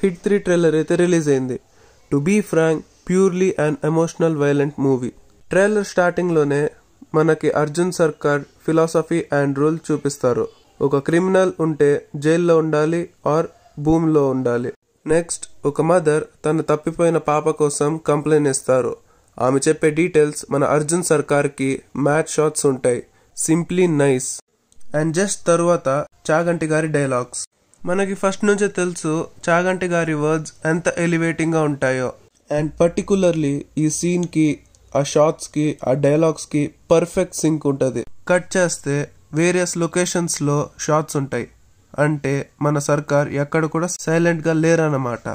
Hit 3 trailer అయితే release అయింది. To be frank, purely and emotional violent movie. Trailer starting లోనే మనకి అర్జున్ సర్కార్ ఫిలాసఫీ అండ్ రూల్ చూపిస్తారు. ఒక క్రిమినల్ ఉంటే జైల్లో ఉండాలి ఆర్ భూమిలో ఉండాలి. నెక్స్ట్ ఒక మదర్ తన తప్పిపోయిన పాప కోసం కంప్లైంట్ ఇస్తారు. ఆమె చెప్పే డీటెయిల్స్ మన అర్జున్ సర్కార్ కి మ్యాచ్ షాట్స్ ఉంటాయి. Simply nice. అండ్ జస్ట్ తరువాత చాగంటి గారి డైలాగ్స్. మనకి ఫస్ట్ నుంచే తెలుసు చాగంటి గారి వర్డ్స్ ఎంత ఎలివేటింగ్ గా ఉంటాయో. అండ్ పర్టికులర్లీ ఈ సీన్ కి, ఆ షార్ట్స్ కి, ఆ డైలాగ్స్ కి పర్ఫెక్ట్ సింక్ ఉంటది. కట్ చేస్తే వేరియస్ లొకేషన్స్ లో షార్ట్స్ ఉంటాయి. అంటే మన సర్కార్ ఎక్కడ కూడా సైలెంట్ గా లేరన్నమాట.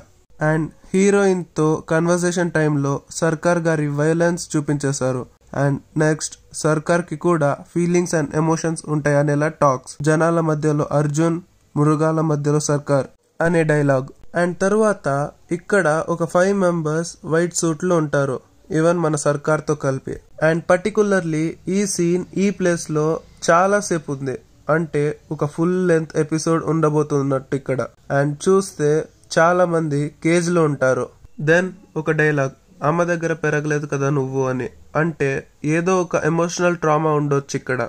అండ్ హీరోయిన్ తో కన్వర్సేషన్ టైంలో సర్కార్ గారి వైలెన్స్ చూపించేశారు. అండ్ నెక్స్ట్ సర్కార్ కి కూడా ఫీలింగ్స్ అండ్ ఎమోషన్స్ ఉంటాయి అనేలా టాక్స్. జనాల మధ్యలో అర్జున్, మృగాల మధ్యలో సర్కార్ అనే డైలాగ్. అండ్ తరువాత ఇక్కడ ఒక 5 మెంబర్స్ వైట్ సూట్ లో ఉంటారు, ఈవెన్ మన సర్కార్ తో కలిపి. అండ్ పర్టికులర్లీ ఈ సీన్ ఈ ప్లేస్ లో చాలా సేపు ఉంది. అంటే ఒక ఫుల్ లెంత్ ఎపిసోడ్ ఉండబోతున్నట్టు ఇక్కడ. అండ్ చూస్తే చాలా మంది కేజ్ లో ఉంటారు. దెన్ ఒక డైలాగ్, అమ్మ దగ్గర పెరగలేదు కదా నువ్వు అని. అంటే ఏదో ఒక ఎమోషనల్ ట్రామా ఉండొచ్చు ఇక్కడ.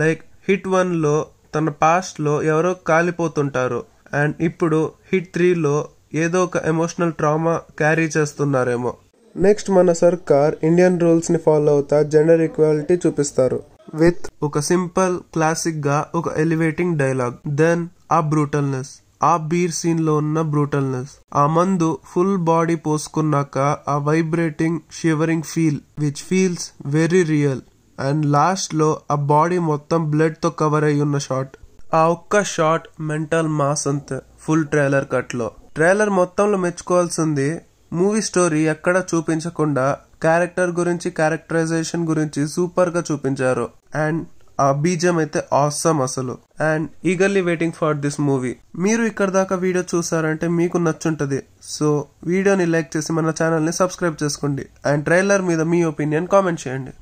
లైక్ హిట్ 1 లో తన పాస్ట్ లో ఎవరో కాలిపోతుంటారు. అండ్ ఇప్పుడు హిట్ 3 లో ఏదో ఒక ఎమోషనల్ ట్రామా క్యారీ చేస్తున్నారేమో. నెక్స్ట్ మన సర్కార్ ఇండియన్ రూల్స్ ని ఫాలో అవుతా జెండర్ ఈక్వాలిటీ చూపిస్తారు విత్ ఒక సింపుల్ క్లాసిక్ గా ఒక ఎలివేటింగ్ డైలాగ్. దెన్ ఆ బ్రూటల్నెస్, ఆ బీర్ సీన్ లో ఉన్న బ్రూటల్నెస్, ఆ మందు ఫుల్ బాడీ పోసుకున్నాక ఆ vibrating shivering feel which feels very real. And last లో ఆ బాడీ మొత్తం బ్లడ్ తో కవర్ అయి ఉన్న షాట్. ఆ ఒక్క షాట్ మెంటల్ మాస్ అంతే ఫుల్ ట్రైలర్ కట్ లో. ట్రైలర్ మొత్తంలో మెచ్చుకోవాల్సింది మూవీ స్టోరీ ఎక్కడ చూపించకుండా క్యారెక్టర్ గురించి, క్యారెక్టరైజేషన్ గురించి సూపర్ గా చూపించారు. అండ్ ఆ బీజం అయితే ఆసమ్ అసలు. And eagerly waiting for this movie. మీరు ఇక్కడ దాకా వీడియో చూసారంటే మీకు నచ్చుంటది. సో వీడియోని లైక్ చేసి మన ఛానల్ ని సబ్స్క్రైబ్ చేసుకోండి. అండ్ ట్రైలర్ మీద మీ ఒపీనియన్ కామెంట్ చేయండి.